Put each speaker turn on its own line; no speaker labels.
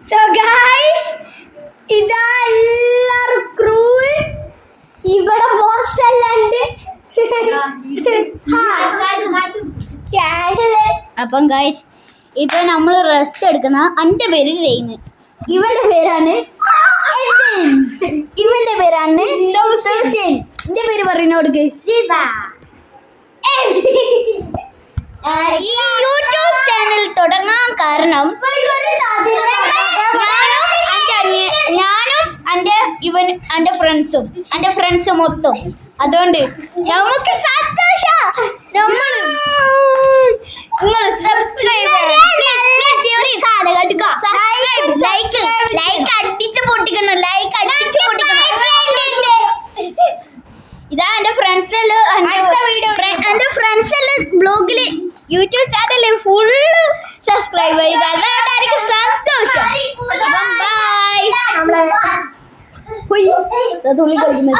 So guys, ഇതാ എല്ലാരും crew ഇവിടെ ബോസ് എല്ലാം ഉണ്ട്.
അപ്പം ഗൈസ് ഇപ്പൊ നമ്മൾ റെസ്റ്റ് എടുക്കുന്ന എന്റെ പേര് രൈമ്, ഇവന്റെ പേരാണ് ഇവന്റെ പേരാണ് എന്റെ പേര് പറയുന്ന കൊടുക്ക്
ശിവ.
ഈ യൂട്യൂബ് ചാനൽ തുടങ്ങാൻ കാരണം ഞാനും എന്റെ ഫ്രണ്ട്സും മൊത്തം. അതുകൊണ്ട് നമുക്ക് സന്തോഷം. നിങ്ങൾ സബ്സ്ക്രൈബ് ലൈക്ക് അടിച്ച് പൊട്ടിക്കണം. ഇതാ എന്റെ ഫ്രണ്ട്സ് എല്ലാം എന്റെ ഫ്രണ്ട്സ് എല്ലാം ബ്ലോഗില് യൂട്യൂബ് ചാനലിൽ ഫുള്ള് സബ്സ്ക്രൈബ് ചെയ്ത് അതായിരിക്കും സന്തോഷം. ബൈ. തുള്ളി കളിക്കുന്ന